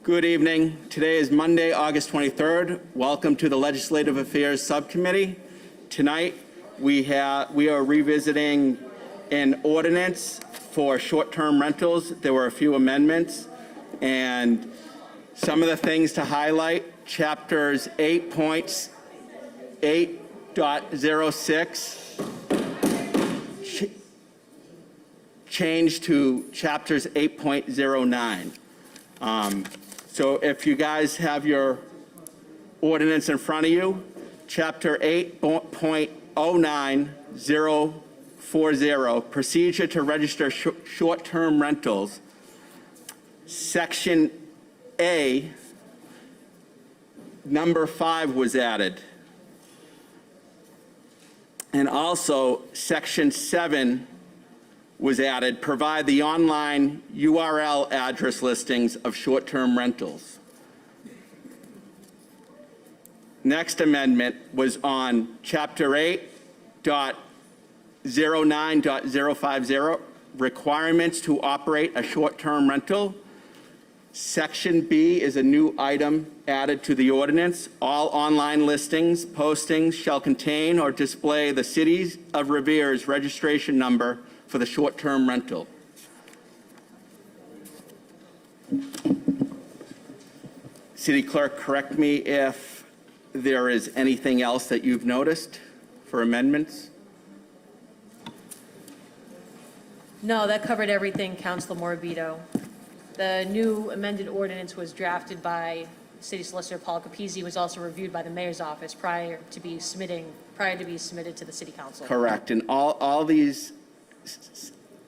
Good evening. Today is Monday, August 23rd. Welcome to the Legislative Affairs Subcommittee. Tonight, we are revisiting an ordinance for short-term rentals. There were a few amendments, and some of the things to highlight: chapters 8.06 changed to chapters 8.09. So if you guys have your ordinance in front of you, Chapter 8.09040, Procedure to Register Short-Term Rentals, Section A, number 5 was added. And also, Section 7 was added, provide the online URL address listings of short-term rentals. Next amendment was on Chapter 8.09.050, requirements to operate a short-term rental. Section B is a new item added to the ordinance. All online listings, postings shall contain or display the City of Revere's registration number for the short-term rental. City Clerk, correct me if there is anything else that you've noticed for amendments? No, that covered everything, Councilor Morabito. The new amended ordinance was drafted by City Solicitor Paul Capizzi, was also reviewed by the Mayor's office prior to be submitted to the City Council. Correct, and all these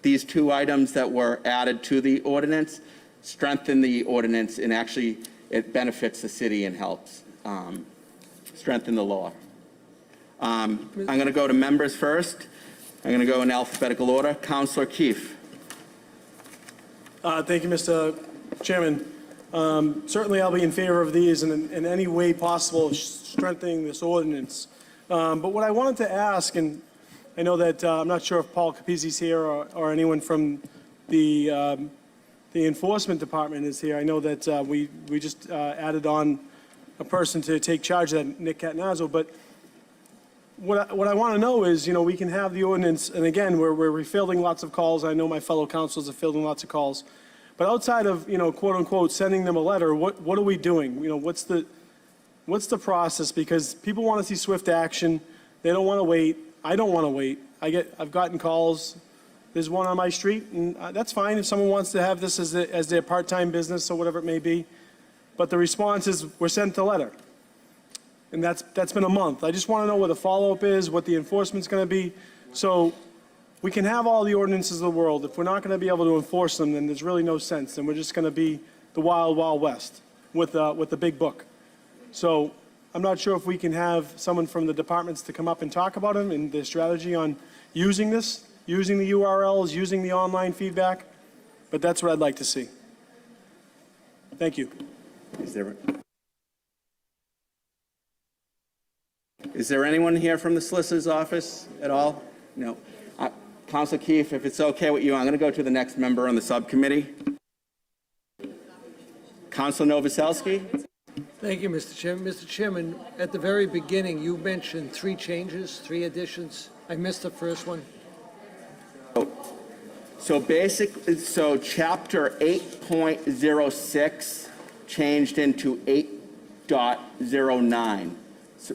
two items that were added to the ordinance strengthen the ordinance, and actually it benefits the city and helps strengthen the law. I'm going to go to members first. I'm going to go in alphabetical order. Councilor Keefe. Thank you, Mr. Chairman. Certainly I'll be in favor of these in any way possible, strengthening this ordinance. But what I wanted to ask, and I know that I'm not sure if Paul Capizzi's here or anyone from the enforcement department is here. I know that we just added on a person to take charge of that, Nick Catanazzo. But what I want to know is, we can have the ordinance, and again, we're fielding lots of calls. I know my fellow councilors are fielding lots of calls. But outside of, quote unquote, sending them a letter, what are we doing? What's the process? Because people want to see swift action. They don't want to wait. I don't want to wait. I've gotten calls. There's one on my street, and that's fine if someone wants to have this as their part-time business or whatever it may be. But the response is, we're sent a letter. And that's been a month. I just want to know what the follow-up is, what the enforcement's going to be. So we can have all the ordinances of the world. If we're not going to be able to enforce them, then there's really no sense. Then we're just going to be the wild, wild west with the big book. So I'm not sure if we can have someone from the departments to come up and talk about them and their strategy on using this, using the URLs, using the online feedback. But that's what I'd like to see. Thank you. Is there anyone here from the solicitor's office at all? No. Councilor Keefe, if it's okay with you, I'm going to go to the next member on the subcommittee. Councilor Novoselsky. Thank you, Mr. Chairman. Mr. Chairman, at the very beginning, you mentioned 3 changes, 3 additions. I missed the first one. So chapter 8.06 changed into 8.09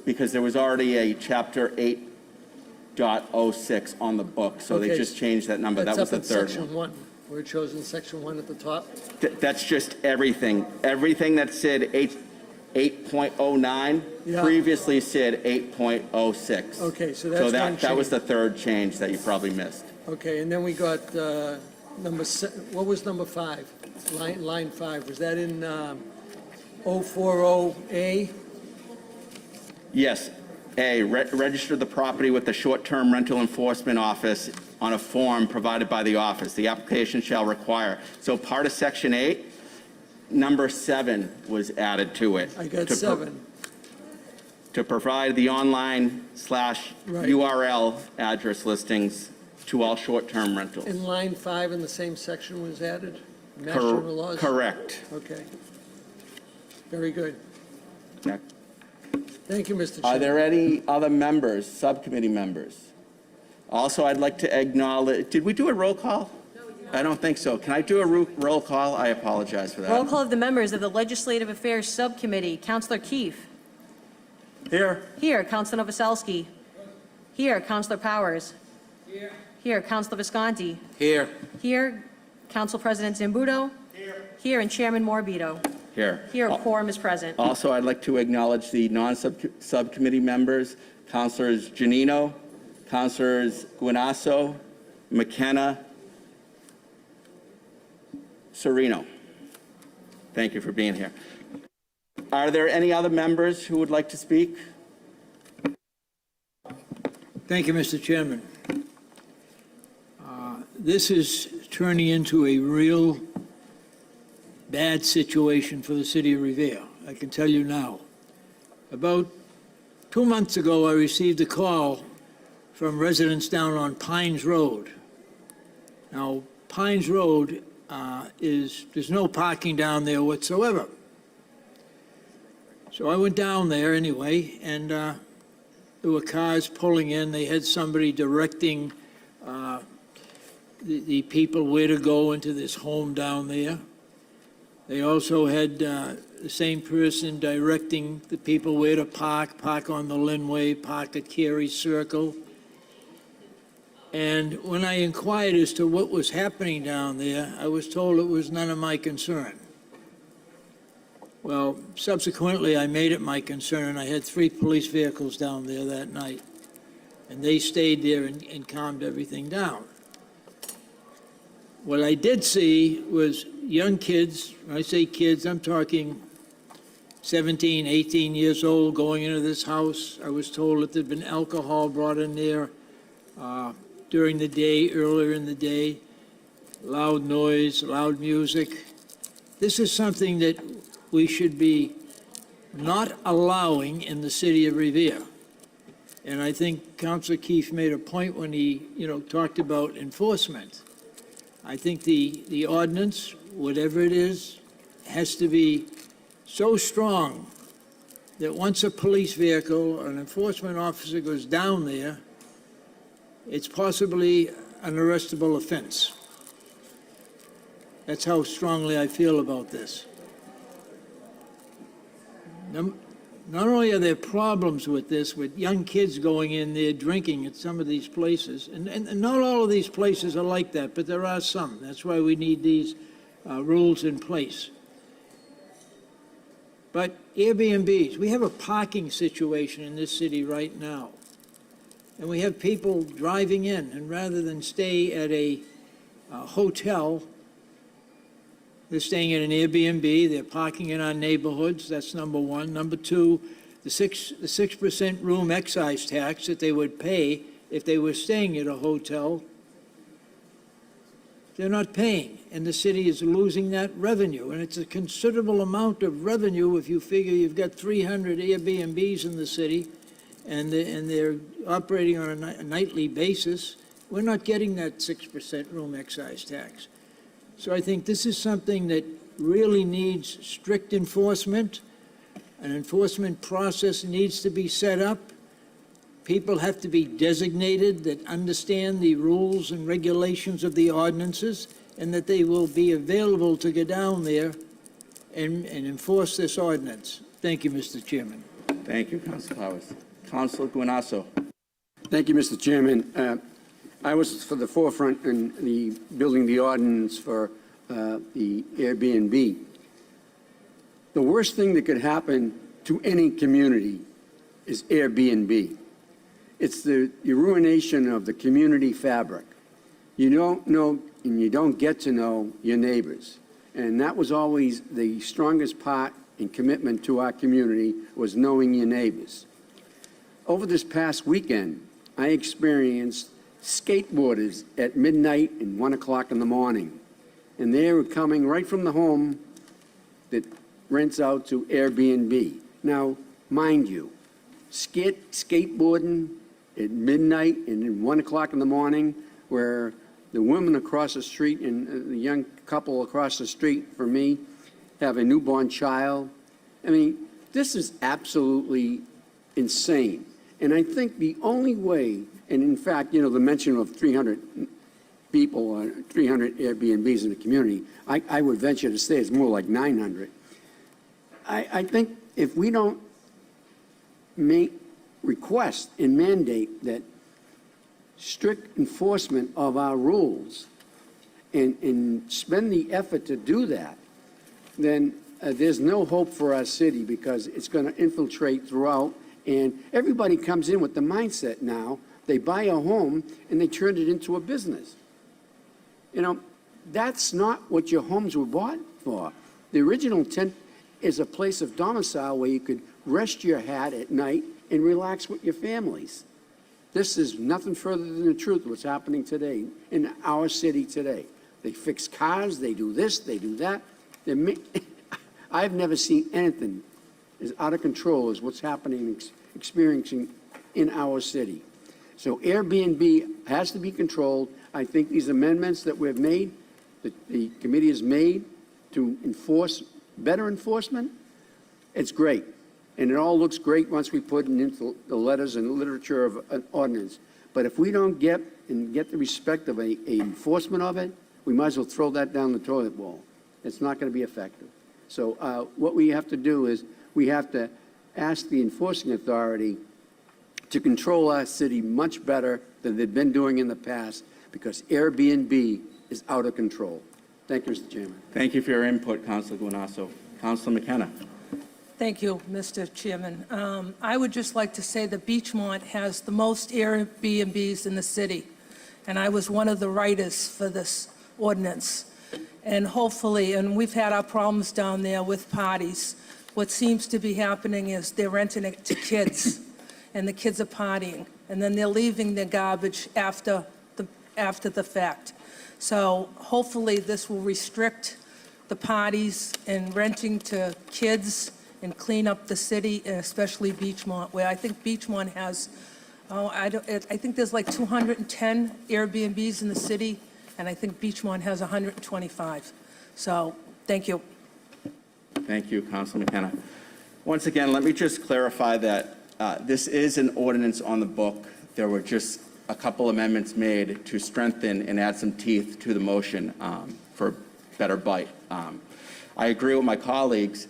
because there was already a chapter 8.06 on the book. So Okay. They just changed that number. That's that was the up in third section one. 1. We're chosen section 1 at the top. That's just everything. Everything that said 8.09 Yeah. previously said 8.06. Okay, so that's one that was change. the third change that you probably missed. Okay, and then we got what was number 5? Line 5. Was that in 040A? Yes. A, register the property with the short-term rental enforcement office on a form provided by the office. The application shall require. So part of section 8, number 7 was added to it. I got 7. To provide the online / URL address listings to all short-term rentals. And line 5 in the same section was added? Master General laws? Correct. Okay. Very good. Okay. Thank you, Mr. Are Chairman. there any other members, subcommittee members? Also, I'd like to acknowledge, did we do a roll call? No, we did not. I don't think so. Can I do a roll call? I apologize for that. Roll call of the members of the Legislative Affairs Subcommittee. Counselor Keefe. Here. Here. Counselor Novoselsky. Here. Counselor Powers. Here. Here. Counselor Visconti. Here. Here. Council President Zambudo. Here. Here. And Chairman Morbido. Here. Here. A quorum is present. Also, I'd like to acknowledge the non-subcommittee members, Councilors Janino, Councilors Guinasso, McKenna, Serino. Thank you for being here. Are there any other members who would like to speak? Thank you, Mr. Chairman. This is turning into a real bad situation for the city of Revere. I can tell you now. About 2 months ago, I received a call from residents down on Pines Road. Now, Pines Road there's no parking down there whatsoever. So I went down there anyway, and there were cars pulling in. They had somebody directing the people where to go into this home down there. They also had the same person directing the people where to park on the Linway, park at Carey Circle. And when I inquired as to what was happening down there, I was told it was none of my concern. Well, subsequently, I made it my concern. I had 3 police vehicles down there that night, and they stayed there and calmed everything down. What I did see was young kids. When I say kids, I'm talking 17, 18 years old going into this house. I was told that there'd been alcohol brought in there during the day, earlier in the day, loud noise, loud music. This is something that we should be not allowing in the city of Revere. And I think Councilor Keefe made a point when he, talked about enforcement. I think the ordinance, whatever it is, has to be so strong that once a police vehicle or an enforcement officer goes down there, it's possibly an arrestable offense. That's how strongly I feel about this. Not only are there problems with this, with young kids going in there drinking at some of these places, and not all of these places are like that, but there are some. That's why we need these rules in place. But Airbnbs, we have a parking situation in this city right now. And we have people driving in, and rather than stay at a hotel, they're staying in an Airbnb, they're parking in our neighborhoods, that's number one. Number two, the 6% room excise tax that they would pay if they were staying at a hotel, they're not paying, and the city is losing that revenue. And it's a considerable amount of revenue if you figure you've got 300 Airbnbs in the city, and they're operating on a nightly basis. We're not getting that 6% room excise tax. So I think this is something that really needs strict enforcement. An enforcement process needs to be set up. People have to be designated that understand the rules and regulations of the ordinances, and that they will be available to go down there and enforce this ordinance. Thank you, Mr. Chairman. Thank you, Councilor Powers. Councilor Guinasso. Thank you, Mr. Chairman. I was for the forefront in the building the ordinance for the Airbnb. The worst thing that could happen to any community is Airbnb. It's the ruination of the community fabric. You don't know and you don't get to know your neighbors. And that was always the strongest part in commitment to our community, was knowing your neighbors. Over this past weekend, I experienced skateboarders at midnight and 1 o'clock in the morning. And they were coming right from the home that rents out to Airbnb. Now, mind you, skateboarding at midnight and at 1 o'clock in the morning, where the woman across the street and the young couple across the street from me have a newborn child, I mean, this is absolutely insane. And I think the only way, and in fact, the mention of 300 people, 300 Airbnbs in the community, I would venture to say it's more like 900. I think if we don't make request and mandate that strict enforcement of our rules and spend the effort to do that, then there's no hope for our city, because it's going to infiltrate throughout. And everybody comes in with the mindset now, they buy a home and they turn it into a business. That's not what your homes were bought for. The original intent is a place of domicile where you could rest your hat at night and relax with your families. This is nothing further than the truth, what's happening today in our city today. They fix cars, they do this, they do that. I've never seen anything as out of control as what's happening, experiencing in our city. So Airbnb has to be controlled. I think these amendments that we've made, that the committee has made to enforce better enforcement, it's great. And it all looks great once we put it into the letters and literature of an ordinance. But if we don't get the respect of a enforcement of it, we might as well throw that down the toilet bowl. It's not going to be effective. So what we have to do is we have to ask the enforcing authority to control our city much better than they've been doing in the past, because Airbnb is out of control. Thank you, Mr. Chairman. Thank you for your input, Councilor Guanasso. Councilor McKenna. Thank you, Mr. Chairman. I would just like to say that Beachmont has the most Airbnbs in the city, and I was one of the writers for this ordinance. And hopefully, and we've had our problems down there with parties, what seems to be happening is they're renting it to kids, and the kids are partying, and then they're leaving their garbage after the fact. So hopefully this will restrict the parties and renting to kids and clean up the city, and especially Beachmont, where I think Beachmont has, I think there's like 210 Airbnbs in the city, and I think Beachmont has 125. So, thank you. Thank you, Councilor McKenna. Once again, let me just clarify that this is an ordinance on the book. There were just a couple amendments made to strengthen and add some teeth to the motion for better bite. I agree with my colleagues.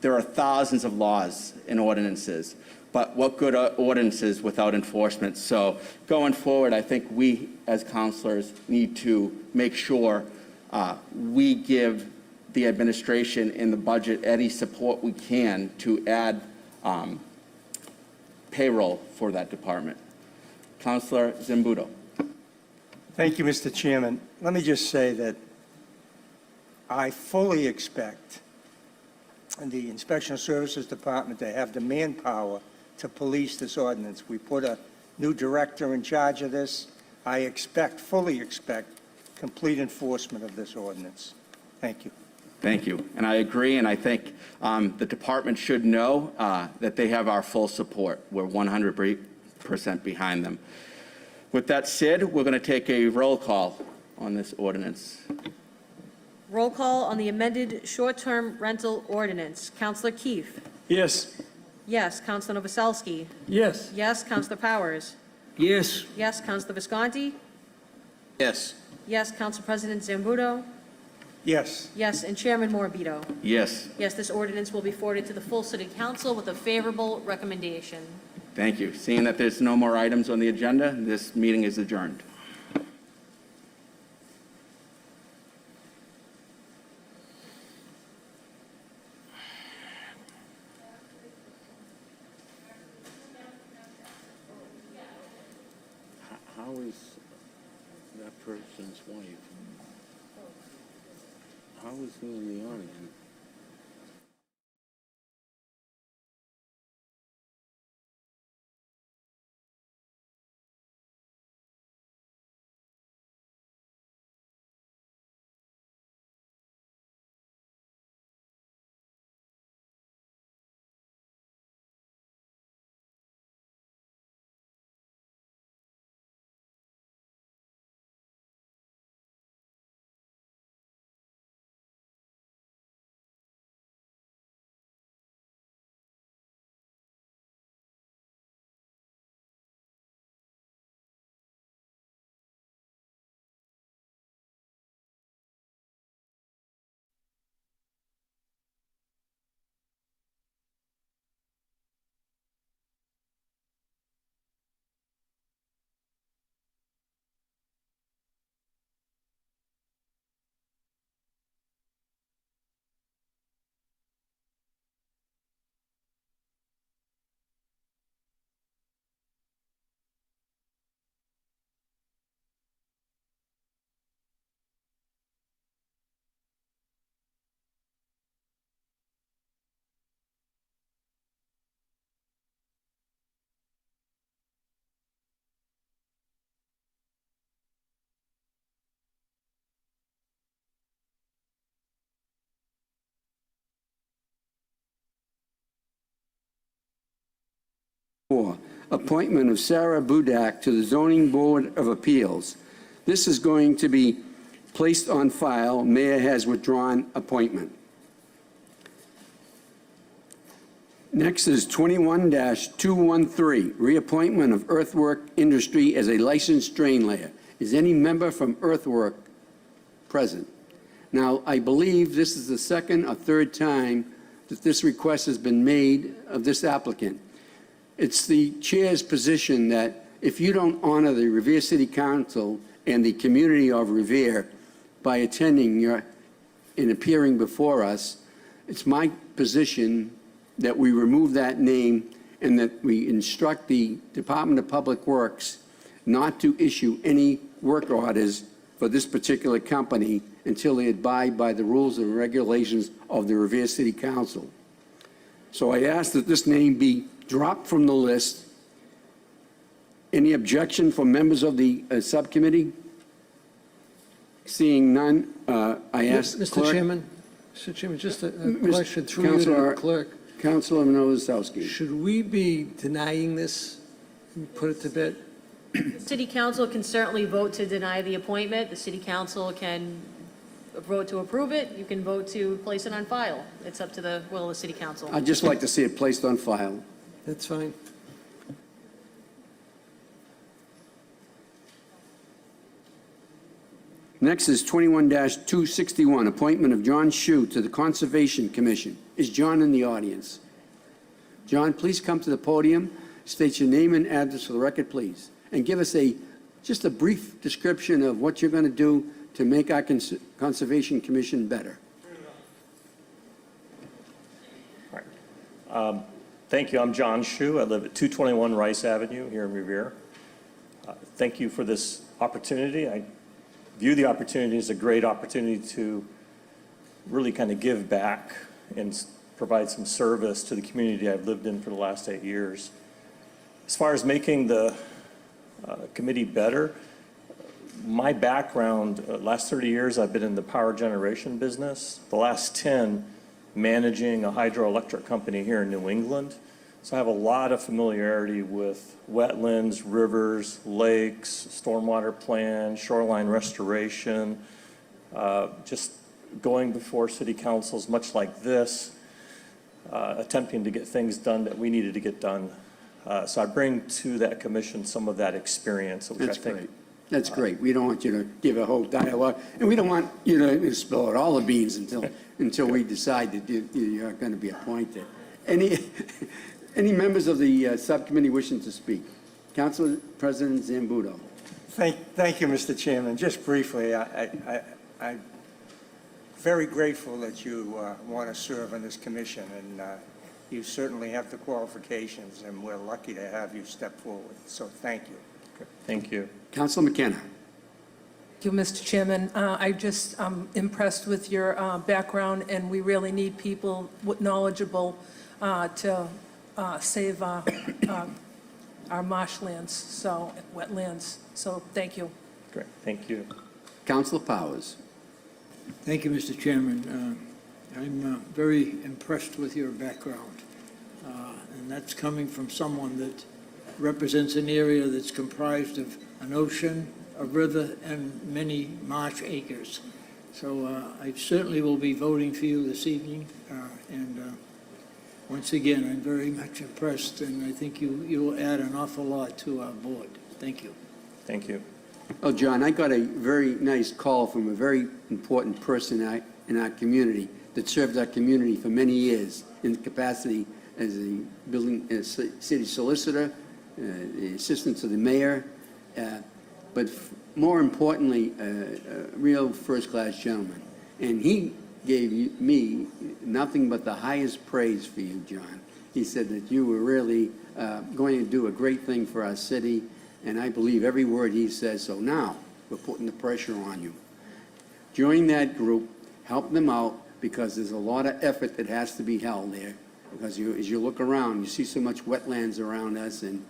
There are thousands of laws and ordinances, but what good are ordinances without enforcement? So going forward, I think we as councilors need to make sure we give the administration in the budget any support we can to add payroll for that department. Councilor Zambudo. Thank you, Mr. Chairman. Let me just say that I fully expect the Inspection Services Department to have the manpower to police this ordinance. We put a new director in charge of this. I fully expect, complete enforcement of this ordinance. Thank you. Thank you. And I agree, and I think the department should know that they have our full support. We're 100% behind them. With that said, we're going to take a roll call on this ordinance. Roll call on the amended short-term rental ordinance. Councilor Keefe. Yes. Yes. Councilor Novoselsky. Yes. Yes. Councilor Powers. Yes, Yes. Councilor Visconti. Yes. Yes. Council President Zambudo. Yes. Yes. And Chairman Morabito. Yes. Yes, this ordinance will be forwarded to the full city council with a favorable recommendation. Thank you. Seeing that there's no more items on the agenda, this meeting is adjourned. how is that person's wife? How is he in the audience? 4, appointment of Sarah Budak to the Zoning Board of Appeals. This is going to be placed on file. Mayor has withdrawn appointment. Next is 21-213, reappointment of Earthwork Industry as a licensed drain layer. Is any member from Earthwork present? Now, I believe this is the second or third time that this request has been made of this applicant. It's the chair's position that if you don't honor the Revere City Council and the community of Revere by attending and appearing before us, it's my position that we remove that name and that we instruct the Department of Public Works not to issue any work orders for this particular company until they abide by the rules and regulations of the Revere City Council. So I ask that this name be dropped from the list. Any objection from members of the subcommittee? Seeing none, I ask Mr. clerk. Mr. Chairman, just a Mr. question through you to Counselor- the clerk. Councilor Novoselsky. Should we be denying this and put it to bed? City council can certainly vote to deny the appointment. The city council can vote to approve it. You can vote to place it on file. It's up to the will of the city council. I'd just like to see it placed on file. That's fine. Next is 21-261, appointment of John Shue to the Conservation Commission. Is John in the audience? John, please come to the podium, state your name and address for the record, please, and give us just a brief description of what you're going to do to make our Conservation Commission better. Thank you. I'm John Shue. I live at 221 Rice Avenue here in Revere. Thank you for this opportunity. I view the opportunity as a great opportunity to really kind of give back and provide some service to the community I've lived in for the last 8 years. As far as making the committee better, my background, last 30 years, I've been in the power generation business. The last 10 managing a hydroelectric company here in New England. So I have a lot of familiarity with wetlands, rivers, lakes, stormwater plans, shoreline restoration, just going before city councils much like this, attempting to get things done that we needed to get done. So I bring to that commission some of that experience, which That's I think great. That's great. We don't want you to give a whole dialogue, and we don't want you to spill out all the beans until we decide that you're going to be appointed. Any members of the subcommittee wishing to speak? Council President Zambudo. Thank you, Mr. Chairman. Just briefly, I'm very grateful that you want to serve on this commission, and you certainly have the qualifications, and we're lucky to have you step forward. So thank you. Thank you. Council McKenna. Thank you, Mr. Chairman. I just impressed with your background, and we really need people knowledgeable to save our marshlands, so wetlands. So thank you. Great. Thank you. Councilor Powers. Thank you, Mr. Chairman. I'm very impressed with your background, and that's coming from someone that represents an area that's comprised of an ocean, a river, and many marsh acres. So I certainly will be voting for you this evening, and once again, I'm very much impressed, and I think you will add an awful lot to our board. Thank you. Thank you. Oh, John, I got a very nice call from a very important person in our community that served our community for many years in capacity as a city solicitor, the assistant to the mayor, but more importantly, a real first-class gentleman. And he gave me nothing but the highest praise for you, John. He said that you were really going to do a great thing for our city, and I believe every word he says. So now we're putting the pressure on you. Join that group, help them out, because there's a lot of effort that has to be held there. Because as you look around, you see so much wetlands around us, and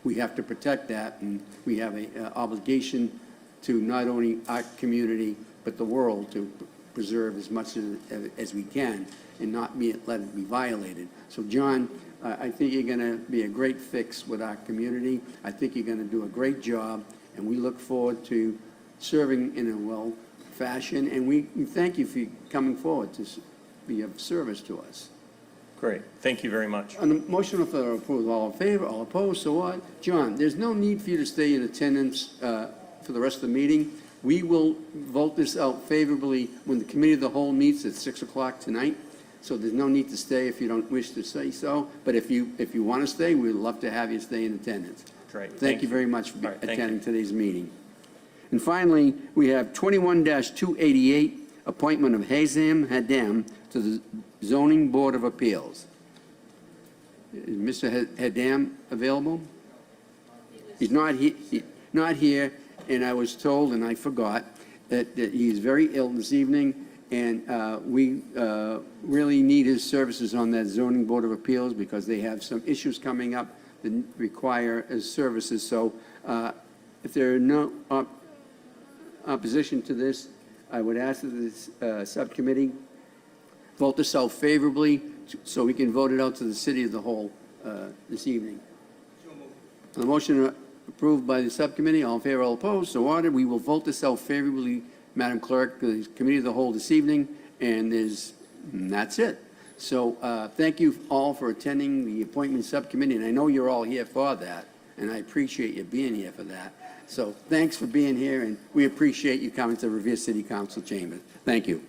we have to protect that, and we have an obligation to not only our community, but the world to preserve as much as we can and not let it be violated. So, John, I think you're going to be a great fix with our community. I think you're going to do a great job, and we look forward to serving in a well fashion, and we thank you for coming forward to be of service to us. Great, thank you very much. On the motion for approval, all in favor, all opposed, so what? John, there's no need for you to stay in attendance for the rest of the meeting. We will vote this out favorably when the committee of the whole meets at 6 o'clock tonight. So there's no need to stay if you don't wish to say so. But if you want to stay, we'd love to have you stay in attendance. Great. Thank you very much for All right, thank attending you. today's meeting. And finally, we have 21-288, appointment of Haddam to the Zoning Board of Appeals. Is Mr. Haddam available? He's not here, and I was told, and I forgot, that he's very ill this evening, and we really need his services on that Zoning Board of Appeals because they have some issues coming up that require his services. So if there are no opposition to this, I would ask that this subcommittee vote this out favorably so we can vote it out to the city of the whole this evening. On the motion approved by the subcommittee, all in favor, all opposed, so ordered. We will vote this out favorably, Madam Clerk, the committee of the whole this evening, and that's it. So thank you all for attending the appointment subcommittee, and I know you're all here for that, and I appreciate you being here for that. So thanks for being here, and we appreciate you coming to Revere City Council chambers. Thank you.